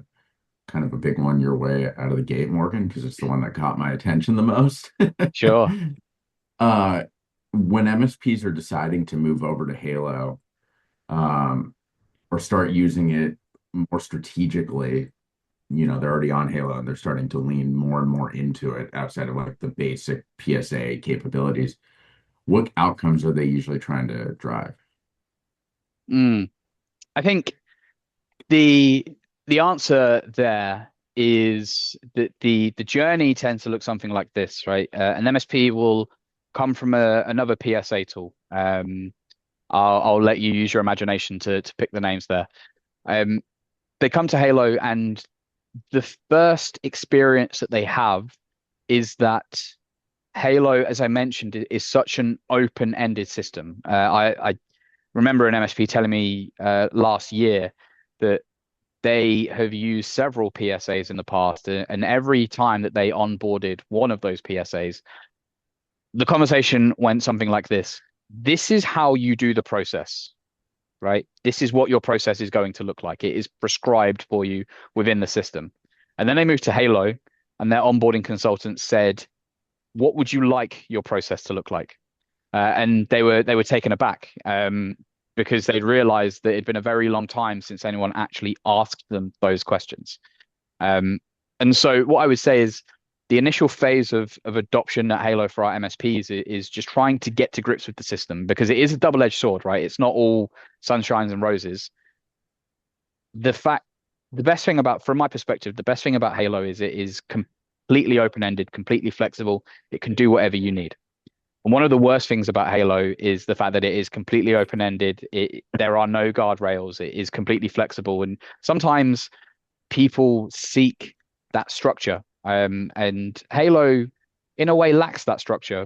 kind of a big one your way out of the gate, Morgan, because it's the one that caught my attention the most. Sure. Uh, when MSPs are deciding to move over to Halo, um, or start using it more strategically, they're already on Halo and they're starting to lean more and more into it outside of like the basic PSA capabilities. What outcomes are they usually trying to drive? Mm. I think the the answer there is that the journey tends to look something like this, right? An MSP will come from another PSA tool. I'll let you use your imagination to pick the names there. Um, they come to Halo, and the first experience that they have is that Halo, as I mentioned, is such an open-ended system. I remember an MSP telling me last year that they have used several PSAs in the past, and every time that they onboarded one of those PSAs, the conversation went something like this. This is how you do the process, right? This is what your process is going to look like. It is prescribed for you within the system. And then they moved to Halo, and their onboarding consultant said, what would you like your process to look like? And they were taken aback because they'd realized that it'd been a very long time since anyone actually asked them those questions. Um, and so what I would say is the initial phase of adoption at Halo for our MSPs is just trying to get to grips with the system, because it is a double-edged sword, right? It's not all sunshines and roses. The fact, the best thing about, from my perspective, the best thing about Halo is it is completely open-ended, completely flexible. It can do whatever you need. And one of the worst things about Halo is the fact that it is completely open-ended. There are no guardrails. It is completely flexible, and sometimes people seek that structure. And Halo, in a way, lacks that structure,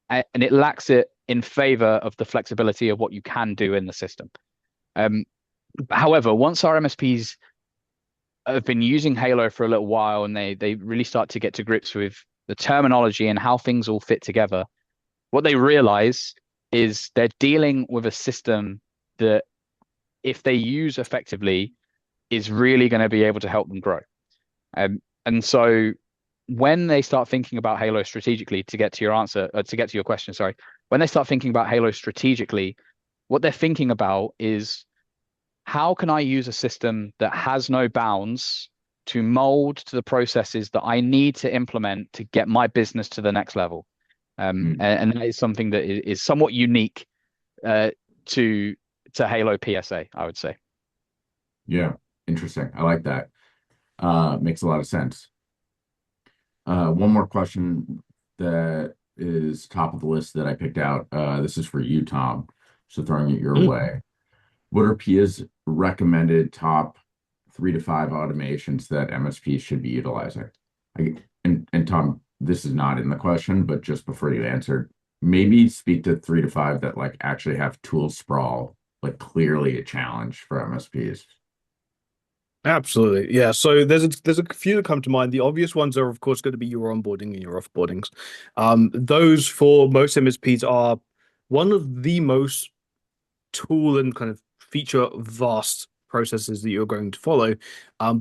and it lacks it in favor of the flexibility of what you can do in the system. Um, However, once our MSPs have been using Halo for a little while, and they really start to get to grips with the terminology and how things all fit together, what they realize is they're dealing with a system that, if they use effectively, is really going to be able to help them grow. And so when they start thinking about Halo strategically, to get to your answer, to get to your question, sorry, when they start thinking about Halo strategically, what they're thinking about is, how can I use a system that has no bounds to mold to the processes that I need to implement to get my business to the next level? Hmm. And that is something that is somewhat unique uh, to Halo PSA, I would say. Yeah, interesting. I like that. Makes a lot of sense. One more question that is top of the list that I picked out. This is for you, Tom. So throwing it your Mm. way. What are Pia's recommended top 3 to 5 automations that MSPs should be utilizing? And Tom, this is not in the question, but just before you answer, maybe speak to 3 to 5 that like actually have tool sprawl, like clearly a challenge for MSPs. Absolutely. Yeah. So there's a few that come to mind. The obvious ones are, of course, going to be your onboarding and your offboardings. Those for most MSPs are one of the most tool and kind of feature vast processes that you're going to follow,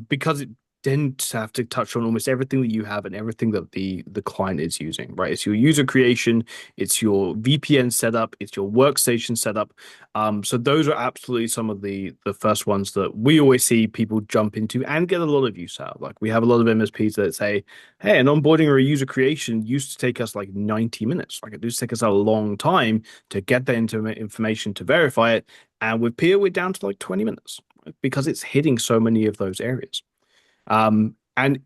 because it tends to have to touch on almost everything that you have and everything that the client is using, right? It's your user creation, it's your VPN setup, it's your workstation setup. So those are absolutely some of the first ones that we always see people jump into and get a lot of use out of. Like, we have a lot of MSPs that say, hey, an onboarding or a user creation used to take us like 90 minutes. Like, it used to take us a long time to get that information to verify it. And with Pia, we're down to like 20 minutes, right? Because it's hitting so many of those areas. And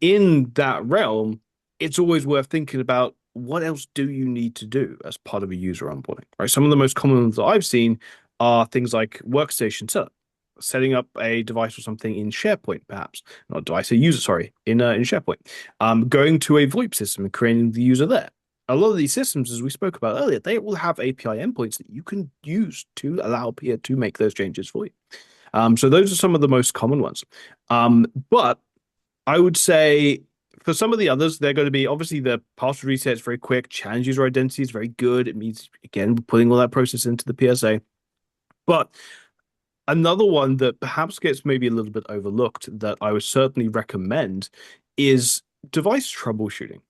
in that realm, it's always worth thinking about what else do you need to do as part of a user onboarding, right? Some of the most common ones that I've seen are things like workstation setup, setting up a device or something in SharePoint, perhaps not device, a user, sorry, in SharePoint, going to a VoIP system and creating the user there. A lot of these systems, as we spoke about earlier, they will have API endpoints that you can use to allow peer to make those changes for you. So those are some of the most common ones. But I would say for some of the others, they're going to be obviously the password reset is very quick. Challenge user identity is very good. It means, again, putting all that process into the PSA. But another one that perhaps gets maybe a little bit overlooked that I would certainly recommend is device troubleshooting.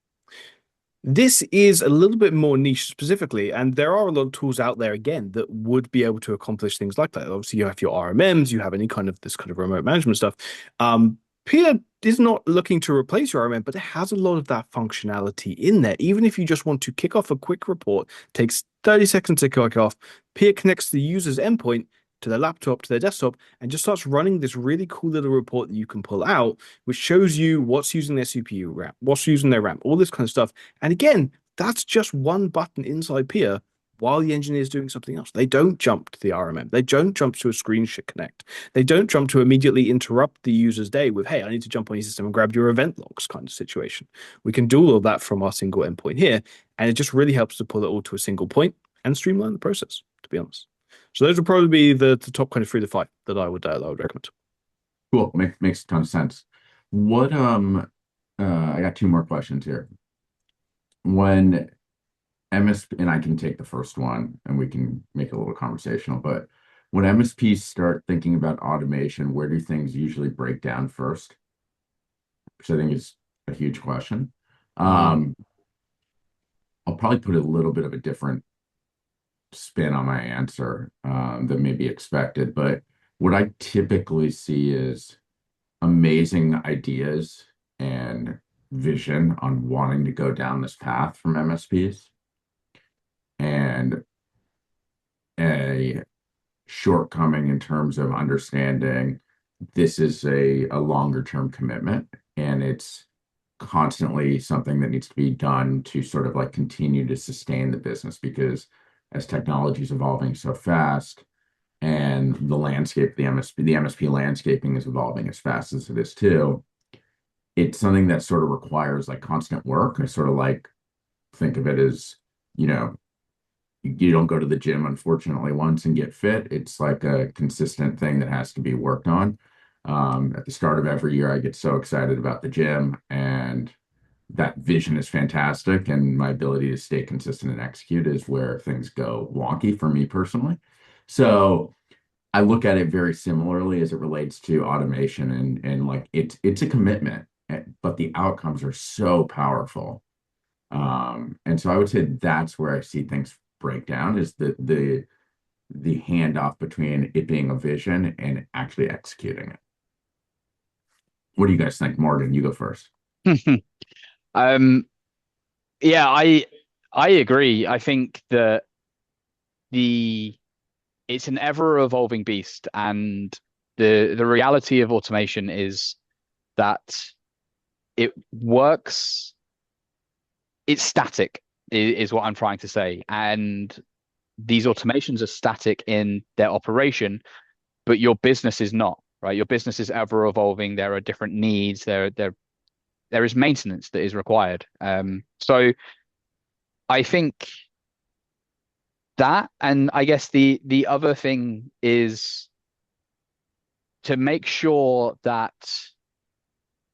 This is a little bit more niche specifically, and there are a lot of tools out there again that would be able to accomplish things like that. Obviously, you have your RMMs, you have any kind of this kind of remote management stuff. Peer is not looking to replace your RMM, but it has a lot of that functionality in there. Even if you just want to kick off a quick report, takes 30 seconds to kick off, Peer connects the user's endpoint to their laptop, to their desktop, and just starts running this really cool little report that you can pull out, which shows you what's using their CPU RAM, what's using their RAM, all this kind of stuff. And again, that's just one button inside Peer while the engineer is doing something else. They don't jump to the RMM. They don't jump to a screen connect. They don't jump to immediately interrupt the user's day with, hey, I need to jump on your system and grab your event logs kind of situation. We can do all of that from our single endpoint here. And it just really helps to pull it all to a single point and streamline the process, to be honest. So those would probably be the top kind of 3 to 5 that I would recommend. Cool. Makes a ton of sense. What I got two more questions here. When MSP, and I can take the first one and we can make it a little conversational, but when MSPs start thinking about automation, where do things usually break down first? Which I think is a huge question. I'll probably put a little bit of a different spin on my answer than maybe expected, but what I typically see is amazing ideas and vision on wanting to go down this path from MSPs and a shortcoming in terms of understanding this is a longer term commitment and it's constantly something that needs to be done to sort of like continue to sustain the business because as technology is evolving so fast and the landscape, the MSP landscaping is evolving as fast as it is too, it's something that sort of requires like constant work. I sort of like think of it as, you know, you don't go to the gym, unfortunately, once and get fit. It's like a consistent thing that has to be worked on. At the start of every year, I get so excited about the gym, and that vision is fantastic. And my ability to stay consistent and execute is where things go wonky for me personally. So I look at it very similarly as it relates to automation, and like it's a commitment, but the outcomes are so powerful. And so I would say that's where I see things break down is the handoff between it being a vision and actually executing it. What do you guys think? Morgan, you go first. Um, yeah, I agree. I think that the it's an ever evolving beast, and the reality of automation is that it works. It's static, is what I'm trying to say, and these automations are static in their operation, but your business is not, right? Your business is ever evolving. There are different needs. There is maintenance that is required. So I think that, and I guess the other thing is to make sure that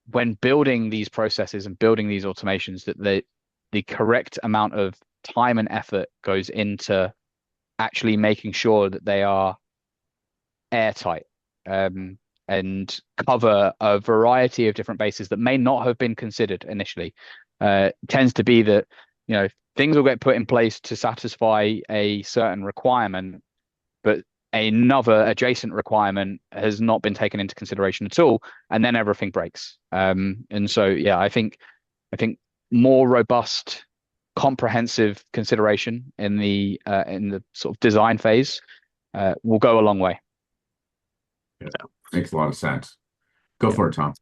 when building these processes and building these automations, that the correct amount of time and effort goes into actually making sure that they are airtight, and cover a variety of different bases that may not have been considered initially. Tends to be that, you know, things will get put in place to satisfy a certain requirement, but another adjacent requirement has not been taken into consideration at all, and then everything breaks. And so, yeah, I think more robust, comprehensive consideration in the sort of design phase will go a long way. Yeah, makes a lot of sense. Go Yeah. for it, Tom.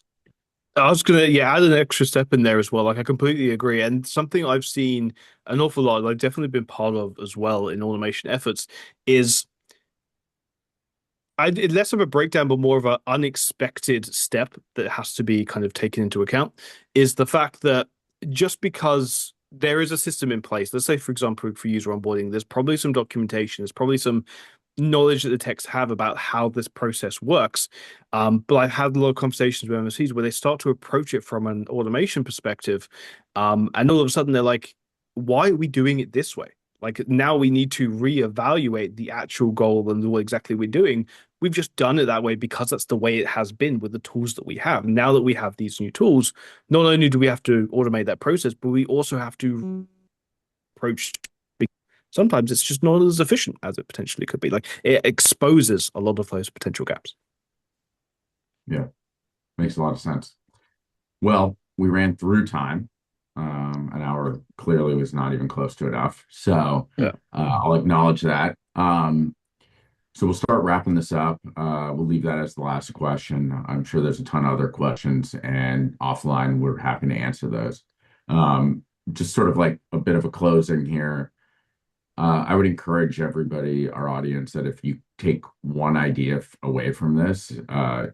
I was gonna, yeah, add an extra step in there as well. Like, I completely agree. And something I've seen an awful lot, I've definitely been part of as well in automation efforts, is less of a breakdown, but more of an unexpected step that has to be kind of taken into account, is the fact that just because there is a system in place, let's say, for example, for user onboarding, there's probably some documentation, there's probably some knowledge that the techs have about how this process works. But I've had a lot of conversations with MSPs where they start to approach it from an automation perspective. And all of a sudden they're like, why are we doing it this way? Like now we need to reevaluate the actual goal and what exactly we're doing. We've just done it that way because that's the way it has been with the tools that we have. Now that we have these new tools, not only do we have to automate that process, but we also have to approach, sometimes it's just not as efficient as it potentially could be. Like it exposes a lot of those potential gaps. Yeah, makes a lot of sense. Well, we ran through time. An hour clearly was not even close to enough. So Yeah. I'll acknowledge that. So we'll start wrapping this up. We'll leave that as the last question. I'm sure there's a ton of other questions, and offline, we're happy to answer those. Just sort of like a bit of a closing here. I would encourage everybody, our audience, that if you take one idea away from this,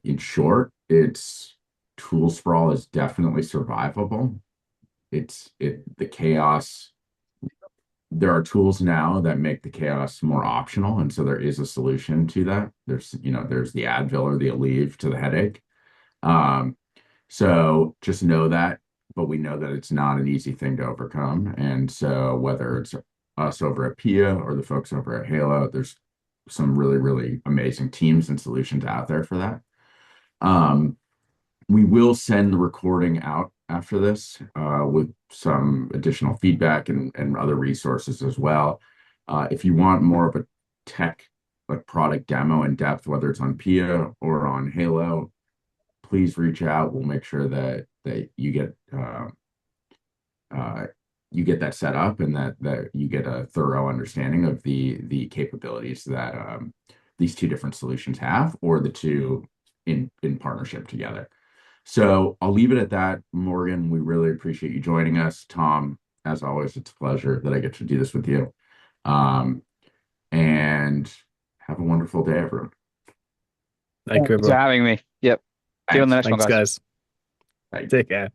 in short, it's tool sprawl is definitely survivable. The chaos. There are tools now that make the chaos more optional, and so there is a solution to that. There's the Advil or the Aleve to the headache. Um, so just know that, but we know that it's not an easy thing to overcome. And so whether it's us over at PIA or the folks over at Halo, there's some really, really amazing teams and solutions out there for that. Um, we will send the recording out after this with some additional feedback and other resources as well. If you want more of a tech, like product demo in depth, whether it's on PIA or on Halo, please reach out. We'll make sure that you get that set up and that you get a thorough understanding of the capabilities that these two different solutions have, or the two in partnership together. So I'll leave it at that. Morgan, we really appreciate you joining us. Tom, as always, it's a pleasure that I get to do this with you. Um, and have a wonderful day, everyone. Thank you, Thanks for everyone. having me. Yep. See you on the Thanks. next one, Thanks, guys. guys. Bye. Take care.